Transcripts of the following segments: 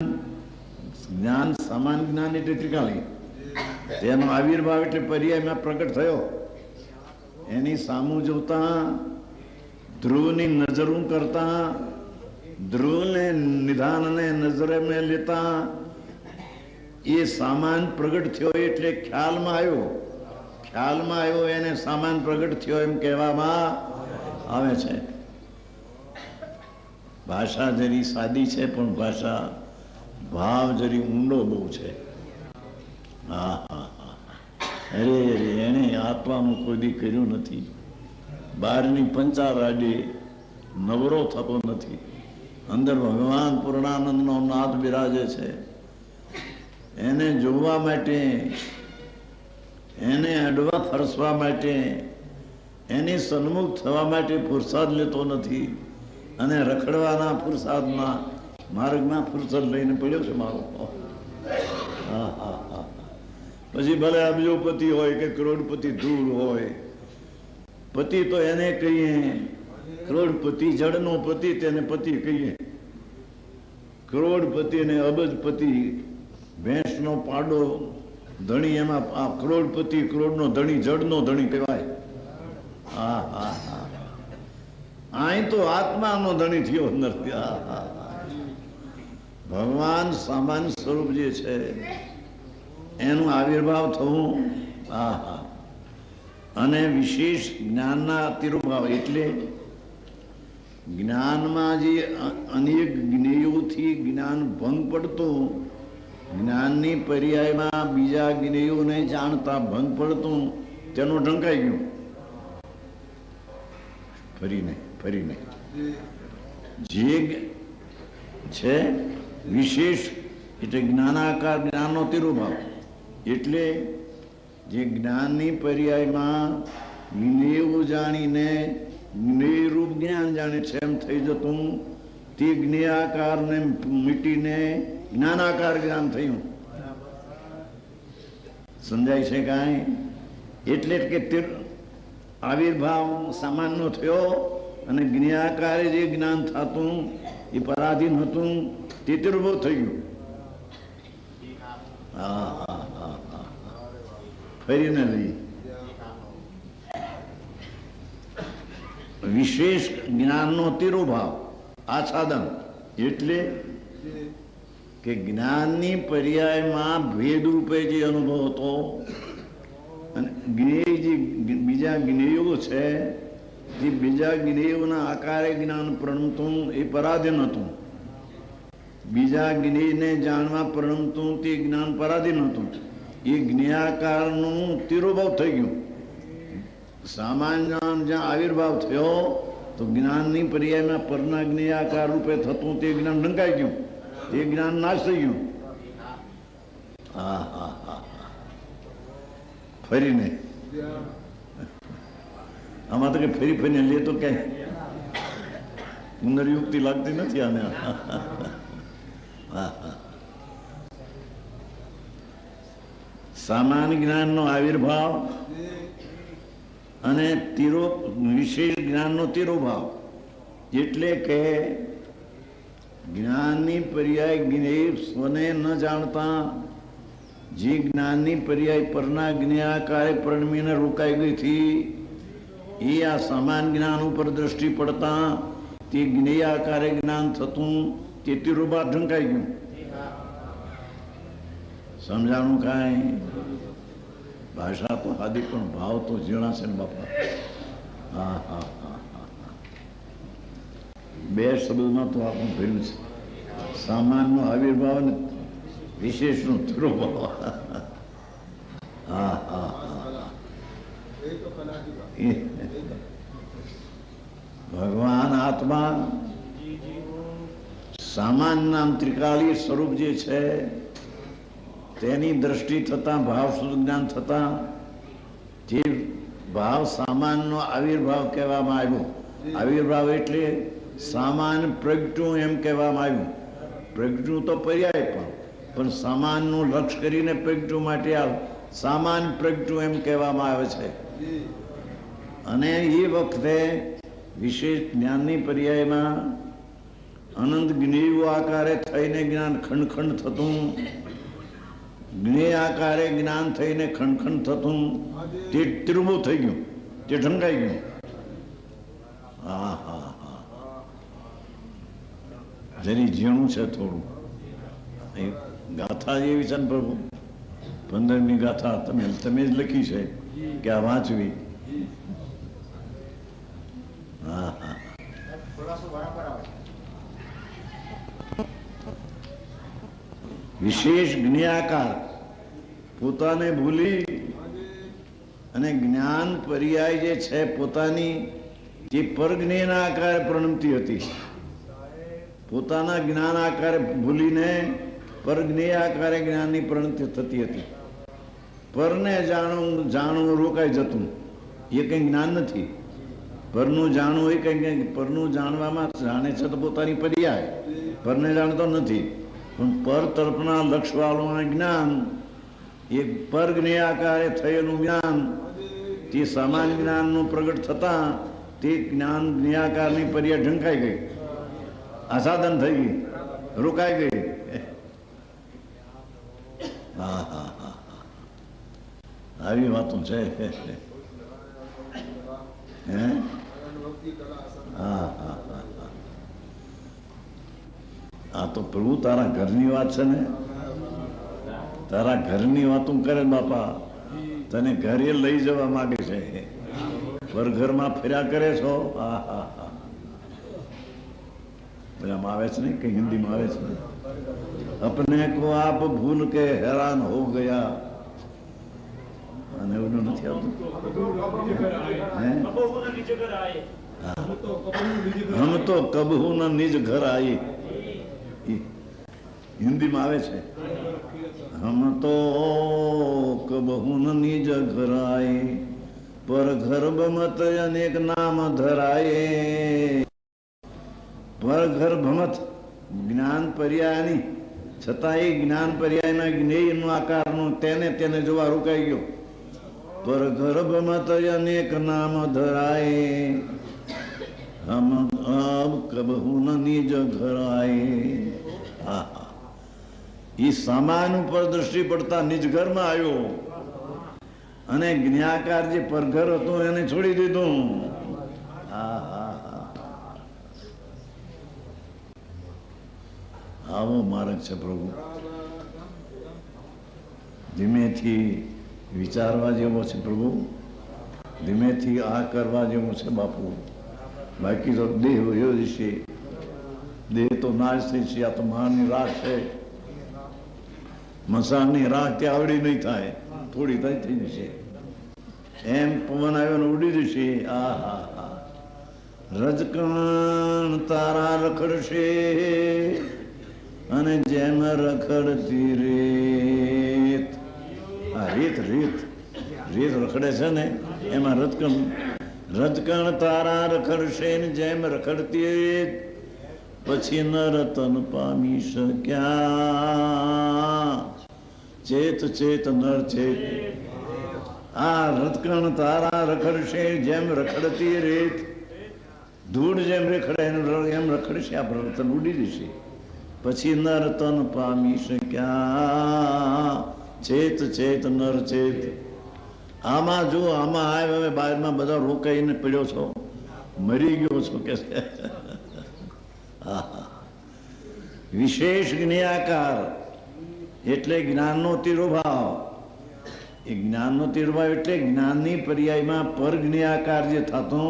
જ્ઞાન સમાન જ્ઞાન એટલે ત્રિકાળી, તેનો આવિર્ભાવ એટલે પર્યાયમાં પ્રગટ થયો. એની સામું જોતા, ધ્રુવની નજરું કરતા, ધ્રુવને નિધાનને નજરે મેં લેતા એ સામાન પ્રગટ થયો એટલે ખ્યાલમાં આવ્યો. ખ્યાલમાં આવ્યો એને સામાન પ્રગટ થયો એમ કહેવામાં આવે છે. ભાષા જરી સાદી છે પણ ભાષા ભાવ જરી ઊંડો બહુ છે. હા હા હા, અરે અરે, એને આત્માનું કોઈ દી કર્યું નથી. બહારની પંચારાડી નવરો થતો નથી. અંદર ભગવાન પૂર્ણાનંદનો નાદ બિરાજે છે. એને જોવા માટે, એને અડવા ફરસવા માટે, એની સન્મુખ થવા માટે પુરસાદ લેતો નથી. અને રખડવાના પુરસાદમાં માર્ગમાં ફુરસદ લઈને પડ્યો છે મારો. હા હા હા, પછી ભલે અબજોપતિ હોય કે કરોડપતિ દૂર હોય, પતિ તો એને કહીએ, કરોડપતિ જળનો પતિ તેને પતિ કહીએ. કરોડપતિ ને અબજપતિ, ભેંસનો પાડો ધણી, એમાં આ કરોડપતિ કરોડનો ધણી જળનો ધણી કહેવાય. હા હા હા, અહીં તો આત્માનો ધણી થયો અંદરથી. હા હા, ભગવાન સામાન્ય સ્વરૂપ જે છે એનું આવિર્ભાવ થવું. હા હા, અને વિશેષ જ્ઞાનના તિરુભાવ એટલે જ્ઞાનમાં જે અનેક જ્ઞેયોથી જ્ઞાન ભંગ પડતું, જ્ઞાનની પર્યાયમાં બીજા જ્ઞેયોને જાણતા ભંગ પડતું, તેનું ઢંકાઈ ગયું. ફરીને ફરીને જે છે વિશેષ એટલે જ્ઞાનાકાર, જ્ઞાનનો તિરુભાવ એટલે જે જ્ઞાનની પર્યાયમાં જ્ઞેય જાણીને જ્ઞેયરૂપ જ્ઞાન જાણે છે એમ થઈ જતું, તે જ્ઞેયાકારને મીટીને જ્ઞાનાકાર જ્ઞાન થયું. સમજાય છે કાંઈ? એટલે કે આવિર્ભાવ સામાન્ય થયો અને જ્ઞેયાકારે જે જ્ઞાન થતું એ પરાધીન હતું, તે તિરુભાવ થઈ ગયું. હા હા હા હા, ફરીને લઈ વિશેષ જ્ઞાનનો તિરુભાવ આચ્છાદન એટલે કે જ્ઞાનની પર્યાયમાં ભેદ રૂપે જે અનુભવ હતો અને જ્ઞેય જે બીજા જ્ઞેયો છે જે બીજા જ્ઞેયોના આકારે જ્ઞાન પ્રણમતું એ પરાધીન હતું. બીજા જ્ઞેયને જાણવા પ્રણમતું તે જ્ઞાન પરાધીન હતું. એ જ્ઞેયાકારનું તિરુભાવ થઈ ગયું. સામાન્ય જ્યાં આવિર્ભાવ થયો તો જ્ઞાનની પર્યાયમાં પરના જ્ઞેયાકાર રૂપે થતું તે જ્ઞાન ઢંકાઈ ગયું, તે જ્ઞાન નાશ થઈ ગયું. હા હા હા, ફરીને આમાં તો કે ફરી ફરીને લે તો કે પુનર્યુક્તિ લાગતી નથી આને. સામાન્ય જ્ઞાનનો આવિર્ભાવ અને વિશેષ જ્ઞાનનો તિરુભાવ એટલે કે જ્ઞાનની પર્યાય જ્ઞેય સ્વને ન જાણતા જે જ્ઞાનની પર્યાય પરના જ્ઞેયાકારે પરણમીને રોકાઈ ગઈ હતી, એ આ સમાન જ્ઞાન ઉપર દ્રષ્ટિ પડતા તે જ્ઞેયાકારે જ્ઞાન થતું તે તિરુભાવ ઢંકાઈ ગયું. સમજાણું કાંઈ? ભાષા તો હાદી પણ ભાવ તો ઝીણા છે ને બાપા. હા હા હા હા, બે શબ્દમાં તો આપણું ભર્યું છે. સામાનનો આવિર્ભાવ ને વિશેષનો તિરુભાવ. હા હા હા, ભગવાન આત્મા સામાન્ય નામ ત્રિકાળી સ્વરૂપ જે છે તેની દ્રષ્ટિ થતા ભાવ શુદ્ધ જ્ઞાન થતા જે ભાવ સામાનનો આવિર્ભાવ કહેવામાં આવ્યો. આવિર્ભાવ એટલે સામાન પ્રગટ્યું એમ કહેવામાં આવ્યું. પ્રગટ્યું તો પર્યાય પણ સામાનનું લક્ષ્ય કરીને પ્રગટ્યું માટે સામાન પ્રગટ્યું એમ કહેવામાં આવે છે. અને એ વખતે વિશેષ જ્ઞાનની પર્યાયમાં અનંત જ્ઞેય આકારે થઈને જ્ઞાન ખંડ ખંડ થતું, જ્ઞેય આકારે જ્ઞાન થઈને ખંડ ખંડ થતું, તે ત્રિભુજ થઈ ગયું, તે ઢંકાઈ ગયું. હા હા હા, જરી ઝીણું છે થોડું. ગાથા જેવી છે ને પ્રભુ, 15મી ગાથા તમે જ લખી છે કે આ વાંચવી. હા હા, વિશેષ જ્ઞાકાર પોતાને ભૂલી અને જ્ઞાન પર્યાય જે છે પોતાની, જે પરજ્ઞેયના આકારે પ્રણમતી હતી. પોતાના જ્ઞાન આકારે ભૂલીને પરજ્ઞેય આકારે જ્ઞાનની પ્રણતિ થતી હતી. પરને જાણવું રોકાઈ જતું, એ કંઈ જ્ઞાન નથી. પરનું જાણવું એ કંઈ, પરનું જાણવામાં જાણે છે તો પોતાની પર્યાય, પરને જાણતો નથી. પણ પર તરફના લક્ષવાળું જ્ઞાન, એ પરજ્ઞેય આકારે થયેલું જ્ઞાન, તે સમાન જ્ઞાનનું પ્રગટ થતા તે જ્ઞાન જ્ઞેયાકારની પર્યાય ઢંકાઈ ગઈ, આસાદન થઈ ગઈ, રોકાઈ ગઈ. હા હા હા, આવી વાતો છે. હે હા હા હા, આ તો પ્રભુ તારા ઘરની વાત છે ને, તારા ઘરની વાતો કરે બાપા, તને ઘરે લઈ જવા માંગે છે, પરઘરમાં ફર્યા કરે છો. હા હા હા, બધામાં આવે છે ને, કઈ હિન્દીમાં આવે છે ને, અપને કો આપ ભૂલ કે હેરાન હો ગયા. અને એવું નથી આવતું, હમ તો કબહુ ન નિજ ઘર આયે, હિન્દીમાં આવે છે. હમ તો કબહુ ન નિજ ઘર આયે, પર ઘર બમત અનેક નામ ધરાયે. પર ઘર ભમત જ્ઞાન પર્યાયની છતાં એ જ્ઞાન પર્યાયના જ્ઞેયનું આકારનું તેને જોવા રોકાઈ ગયો. પર ઘર ભમત અનેક નામ ધરાયે, હમ અબ કબહુ ન નિજ ઘર આયે. હા હા, એ સામાન ઉપર દ્રષ્ટિ પડતા નિજ ઘરમાં આવ્યો અને જ્ઞાકાર જે પરઘર હતું એને છોડી દીધું. હા હા હા, આવો માર્ગ છે પ્રભુ. ધીમેથી વિચારવા જેવો છે પ્રભુ, ધીમેથી આ કરવા જેવું છે બાપુ. બાકી તો દેહ વયો જશે, દેહ તો નાશ થઈ છે. આ તો મહાનની રાખ છે, મસાણની રાખ ત્યાં આવડી નહીં થાય, થોડી થઈ જશે. એમ પવન આવ્યો ને ઉડી જશે. આ હા હા, રજકણ તારા રખડશે અને જેમ રખડતી રેત. આ રેત રખડે છે ને, એમાં રજકણ તારા રખડશે ને જેમ રખડતી રેત. પછી ન રતન પામી શક્યા, ચેત નર ચેત. આ રતકણ તારા રખડશે જેમ રખડતી રેત, ધૂળ જેમ રખડે એમ રખડશે. આ રતન ઉડી જશે. પછી નર તન પામી શક્યા, ચેત નર ચેત. આમાં જો આમાં આવે, હવે બહારમાં બધા રોકાઈને પડ્યો છો, મરી ગયો છો કે છે. વિશેષ જ્ઞાકાર એટલે જ્ઞાનનો તિરોભાવ. એ જ્ઞાનનો તિરોભાવ એટલે જ્ઞાનની પર્યાયમાં પર જ્ઞાકાર જે થતો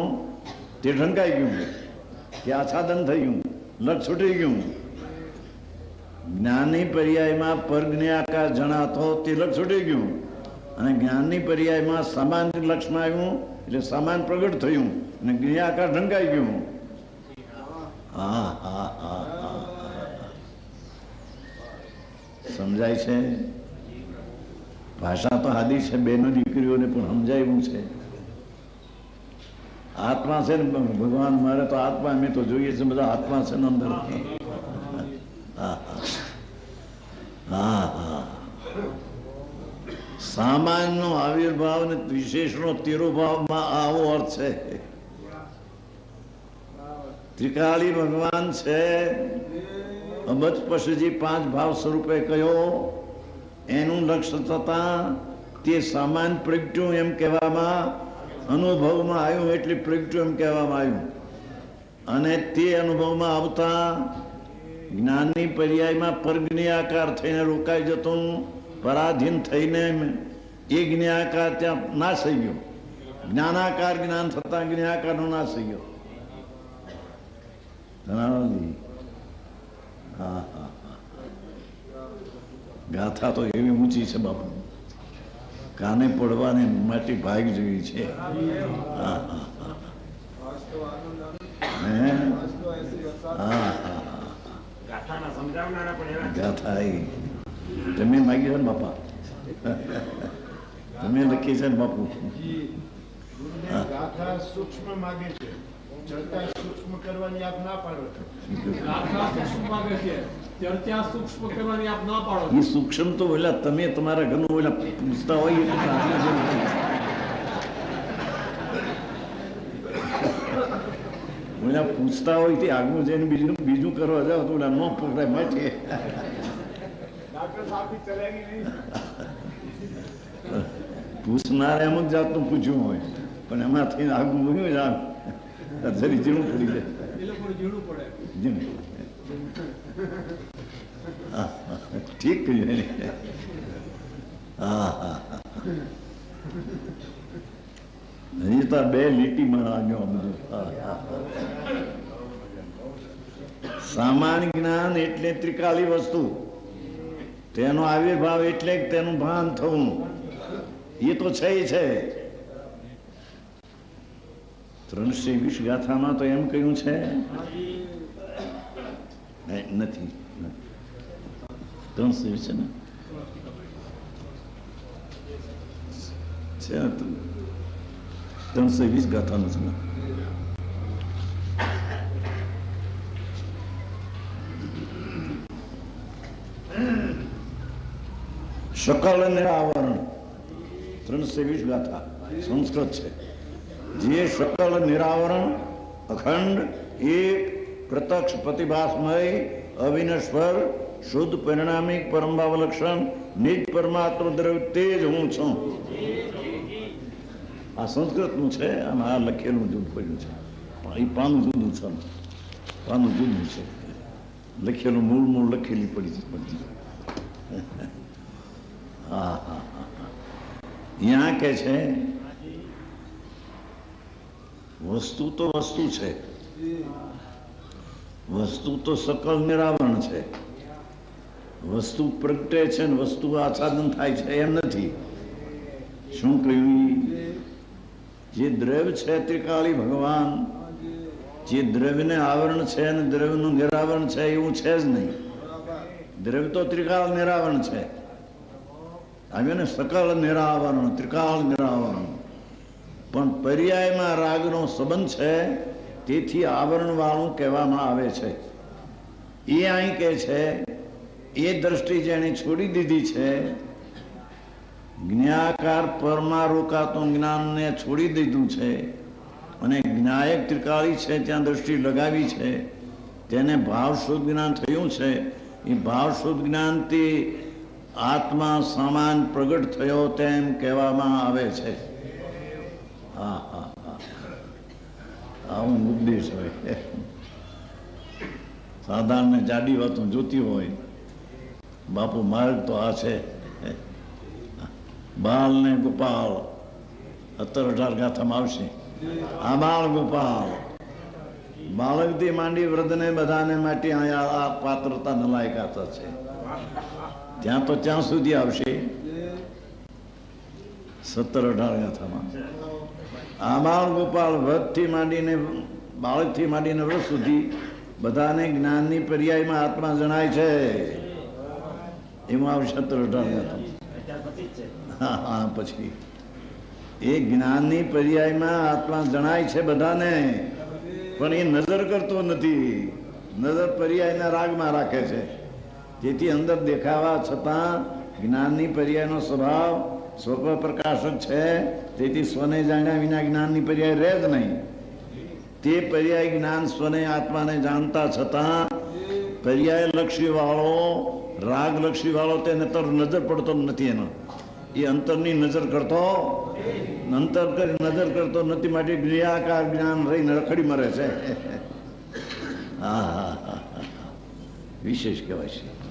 તે ઢંકાઈ ગયું, તે આચ્છાદન થઈ ગયું, લક્ષ છૂટી ગયું. જ્ઞાનની પર્યાયમાં પર જ્ઞાકાર જણાતો તે લક્ષ છૂટી ગયું, અને જ્ઞાનની પર્યાયમાં સમાન લક્ષમાં આવ્યું એટલે સમાન પ્રગટ થયું અને જ્ઞાકાર ઢંકાઈ ગયું. હા હા હા હા, સમજાય છે? ભાષા તો આદિ છે, બેનો દીકરીઓને પણ સમજાયું છે. આત્મા છે ને ભગવાન, મારે તો આત્મા, અમે તો જોઈએ છે બધા આત્મા છે ને અંદર. હા હા હા, સામાન્ય આવિર્ભાવ ને વિશેષનો તિરોભાવમાં આવો અર્થ છે. ત્રિકાળી ભગવાન છે. અબજ પશુજી 5 ભાવ સ્વરૂપે કયો એનું લક્ષ્ય થતા તે સામાન્ય પ્રગટ્યું એમ કહેવામાં, અનુભવમાં આવ્યું એટલે પ્રગટ્યું એમ કહેવામાં આવ્યું. અને તે અનુભવમાં આવતા જ્ઞાનની પર્યાયમાં પરજ્ઞાકાર થઈને રોકાઈ જતું, પરાધીન થઈને એ જ્ઞાકાર ત્યાં નાશ થઈ ગયો. જ્ઞાનાકાર જ્ઞાન થતા જ્ઞાકારનો નાશ થઈ ગયો. હા હા, ગાથા તો એવી ઊંચી છે બાપુ, કાને પડવાની માટી ભાગ જેવી છે. હા હા ગાથા એ તમે માગી ને બાપા, તમે લખી છે ને બાપુ. ગાથા સૂક્ષ્મ માગે છે, ચર્ચા સૂક્ષ્મ કરવાની આપ ના પાડો છો. ગાથા સૂક્ષ્મ માગે છે, ચર્ચા સૂક્ષ્મ કરવાની આપ ના પાડો છો. એ સૂક્ષ્મ તો ઓલા તમે તમારા ઘરનું ઓલા પૂછતા હોય ઓલા પૂછતા હોય તે આગળ જઈને બીજું કરવા જાવ તો ઓલા ન પકડાય માટે પૂછનાર એમ જ જાતનું પૂછ્યું હોય, પણ એમાંથી આગળ મૂક્યું જ જરી ઝીણું પડી જાય. ઠીક કહ્યું. હા હા, હજી તો 2 લીટીમાં આવ્યો બધું. સામાન્ય જ્ઞાન એટલે ત્રિકાળી વસ્તુ, તેનો આવિર્ભાવ એટલે તેનું ભાન થવું, એ તો છે. 320 ગાથામાં તો એમ કહ્યું છે નથી, 320 છે ને છે 320 ગાથાનું છે. શકલ નિરાવરણ 320 ગાથા સંસ્કૃત છે. જે શકલ નિરાવરણ અખંડ એક પ્રત્યક્ષ પ્રતિભાસમય અવિનશ્વર શુદ્ધ પરિણામિક પરમભાવલક્ષણ નિજ પરમાત્મા દ્રવ્ય તે જ હું છું. આ સંસ્કૃતનું છે અને આ લખેલું જુદું પડ્યું છે. એ પાનું જુદું છે, પાનું જુદું છે. લખેલું મૂળ લખેલી પડી છે. હા હા હા, यहाँ કે છે વસ્તુ તો વસ્તુ છે, વસ્તુ તો સકલ નિરાવરણ છે. વસ્તુ પ્રગટે છે ને વસ્તુ આચ્છાદન થાય છે એમ નથી. શું કહ્યું? જે દ્રવ્ય છે ત્રિકાળી ભગવાન, જે દ્રવ્યને આવરણ છે અને દ્રવ્યનું નિરાવરણ છે એવું છે જ નહીં. દ્રવ્ય તો ત્રિકાળ નિરાવરણ છે. આવ્યું ને, સકલ નિરાવરણ ત્રિકાળ નિરાવરણ. પણ પર્યાયમાં રાગનો સંબંધ છે, તેથી આવરણ વાળું કહેવામાં આવે છે. એ અહીં કે છે એ દ્રષ્ટિ જેને છોડી દીધી છે, જ્ઞાકાર પરમાં રોકાતું જ્ઞાનને છોડી દીધું છે અને જ્ઞાયક ત્રિકાળી છે ત્યાં દ્રષ્ટિ લગાવી છે, તેને ભાવ શુદ્ધ જ્ઞાન થયું છે. એ ભાવ શુદ્ધ જ્ઞાનથી આત્મા સામાન પ્રગટ થયો તેમ કહેવામાં આવે છે. હા હા હા, આવું ઉદ્દેશ હોય. સાધારણ જાડી વાતો જોતી હોય, બાપુ માર્ગ તો આ છે. બાલ ને ગોપાલ 17-18 ગાથામાં આવશે. આ બાળ ગોપાલ, બાળકથી માંડી વૃદ્ધને બધાને માટે આ પાત્રતા નલાયકાત છે. ત્યાં તો ત્યાં સુધી આવશે 17-18 ગાથામાં. આ બાળ ગોપાલ વૃદ્ધથી માંડીને બાળકથી માંડીને વૃદ્ધ સુધી બધાને જ્ઞાનની પર્યાયમાં આત્મા જણાય છે. એમાં આવશે 17-18 ગાથામાં. હા, પછી એ જ્ઞાનની પર્યાયમાં આત્મા જણાય છે બધાને, પણ એ નજર કરતો નથી. નજર પર્યાયના રાગમાં રાખે છે, જેથી અંદર દેખાવા છતાં જ્ઞાનની પર્યાયનો સ્વભાવ સ્વપ્રકાશક છે. તેથી સ્વને જાણ્યા વિના જ્ઞાનની પર્યાય રહે જ નહીં. તે પર્યાય જ્ઞાન સ્વને આત્માને જાણતા છતાં પર્યાય લક્ષી વાળો રાગ લક્ષી વાળો તેને તર નજર પડતો નથી. એનો એ અંતરની નજર કરતો નથી, માટે નિરાકાર જ્ઞાન રહીને રખડી મરે છે. હા હા હા, વિશેષ કહેવાય છે.